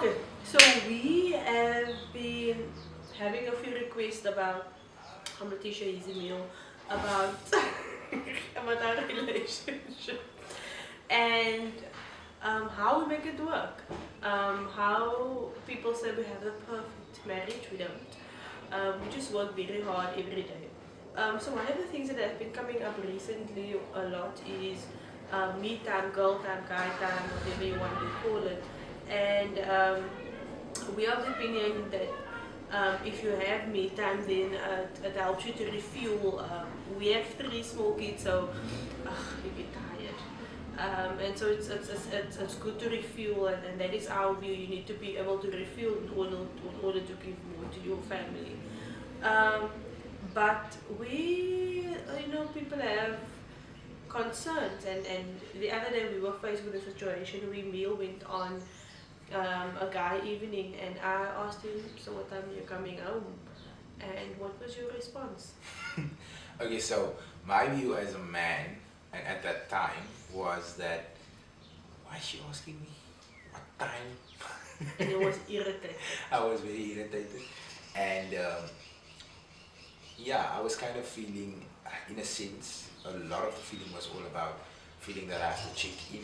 Okay, so we have been having a few requests about competition easy meal, about about our relationship, and how we make it work. How people say we have the perfect marriage, we don't. We just work very hard every day. So one of the things that have been coming up recently a lot is me time, girl time, guy time, whatever you want to call it. And we are of the opinion that if you have me time, then it helps you to refuel. We have three small kids, so you get tired. And so it's good to refuel, and that is our view. You need to be able to refuel in order to give more to your family. Um, but people have concerns, and the other day we were faced with a situation. We meal went on a guy evening, and I asked him, "So what time are you coming home?" And what was your response? Okay, so my view as a man, and at that time, was that why is she asking me what time? And he was irritated. I was very irritated, and yeah, I was kind of feeling, in a sense, a lot of the feeling was all about feeling that I have to check in.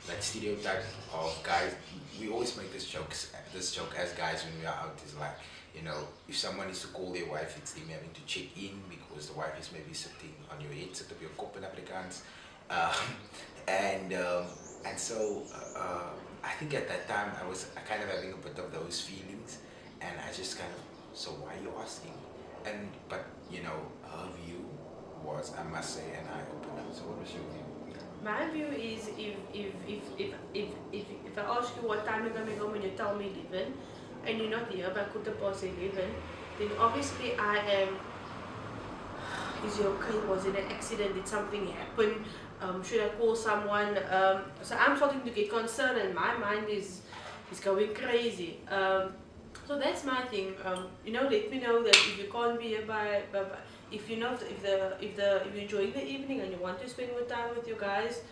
That stereotype of guys, we always make this joke as guys when we are out is like, if someone is to call their wife, it's them having to check in because the wife is maybe sitting on your head, sit op your kop in Afrikaans. Um, and and so I think at that time I was kind of having a bit of those feelings, and I just kind of, so why are you asking? And but her view was, I must say, an eye opener. So what was your view? My view is if I ask you what time you're coming home and you tell me 11, and you're not here by quarter past 11, then obviously I am. Is he okay? Was it an accident? Did something happen? Should I call someone? So I'm starting to get concerned, and my mind is going crazy. So that's my thing. Let me know that if you can't be here by if you know if you're enjoying the evening and you want to spend more time with your guys,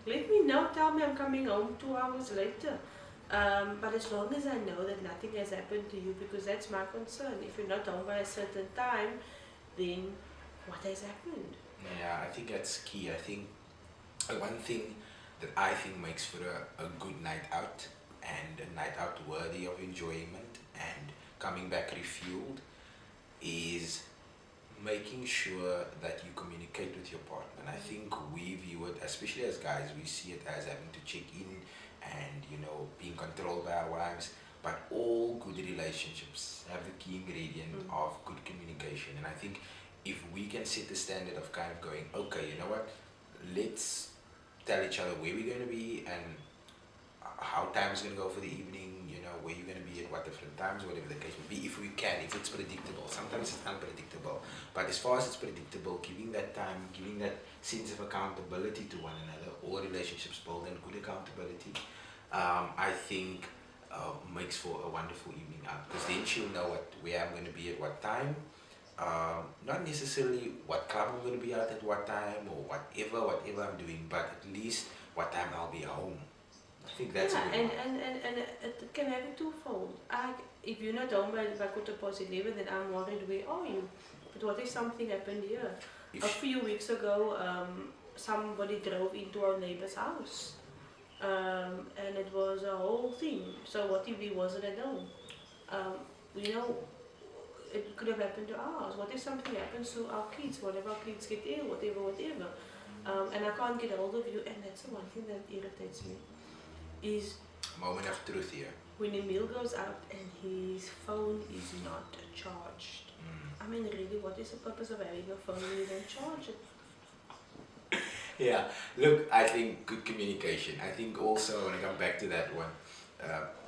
let me know. Tell me I'm coming home 2 hours later. But as long as I know that nothing has happened to you, because that's my concern. If you're not home by a certain time, then what has happened? Yeah, I think that's key. I think one thing that I think makes for a good night out, and a night out worthy of enjoyment and coming back refueled, is making sure that you communicate with your partner. And I think we view it, especially as guys, we see it as having to check in and being controlled by our wives. But all good relationships have the key ingredient of good communication. And I think if we can set the standard of kind of going, okay, you know what, let's tell each other where we're going to be and how time is going to go for the evening, where you're going to be at what different times, whatever the case may be, if we can, if it's predictable. Sometimes it's unpredictable, but as far as it's predictable, giving that time, giving that sense of accountability to one another, all relationships build in good accountability, I think makes for a wonderful evening out, because then she'll know where I'm going to be at what time. Not necessarily what club I'm going to be at what time, or whatever I'm doing, but at least what time I'll be home. I think that's Yeah, a good one. and it can have a twofold. If you're not home by quarter past 11, then I'm worried, where are you? But what if something happened here? A If few weeks ago, somebody drove into our neighbor's house, and it was a whole thing. So what if he wasn't at home? Um, you know, it could have happened to ours. What if something happens to our kids? What if our kids get ill? Whatever. And I can't get hold of you, and that's the one thing that irritates me. Is moment of truth here. when Emil goes out and his phone is not charged. I mean, really, what is the purpose of having a phone when you don't charge it? Yeah, look, I think good communication. I think also, when I come back to that one,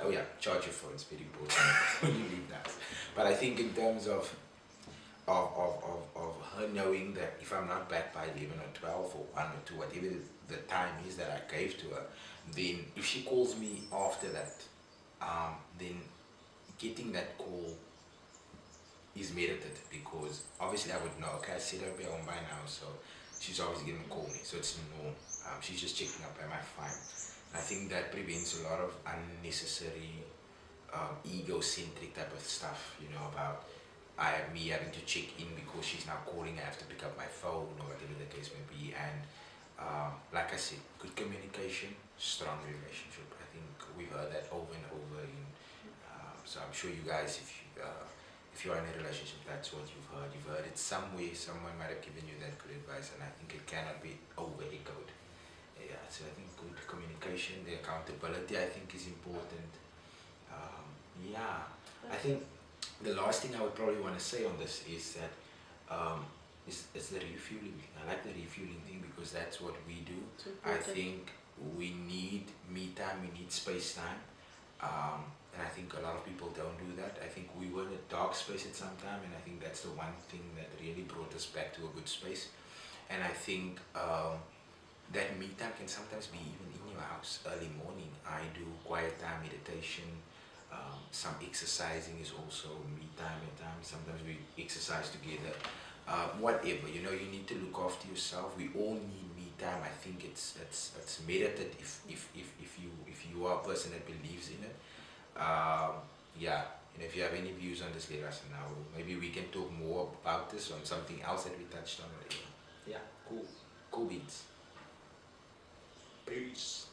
oh yeah, charge your phone is very important when you leave the house. But I think in terms of her knowing that if I'm not back by 11 or 12 or 1 or 2, whatever the time is that I gave to her, then if she calls me after that, then getting that call is merited, because obviously I would know, okay, I said I'll be home by now, so she's obviously going to call me, so it's no, she's just checking up, am I fine? And I think that prevents a lot of unnecessary egocentric type of stuff, you know, about me having to check in because she's now calling, I have to pick up my phone or whatever the case may be. And like I said, good communication, strong relationship. I think we've heard that over and over. So I'm sure you guys, if you're in a relationship, that's what you've heard. You've heard it somewhere. Someone might have given you that good advice, and I think it cannot be over echoed. Yeah. So I think good communication, the accountability, I think is important. Yeah. I think the last thing I would probably want to say on this is that is the refueling thing. I like the refueling thing because that's what we do. I think we need me time, we need space time, and I think a lot of people don't do that. I think we were in a dark space at some time, and I think that's the one thing that really brought us back to a good space. And I think that me time can sometimes be even in your house, early morning. I do quiet time meditation. Some exercising is also me time at times. Sometimes we exercise together. Whatever, you know, you need to look after yourself. We all need me time. I think it's merited if you are a person that believes in it. Yeah, and if you have any views on this, let us know. Maybe we can talk more about this on something else that we touched on already. Yeah, cool beans. Peace.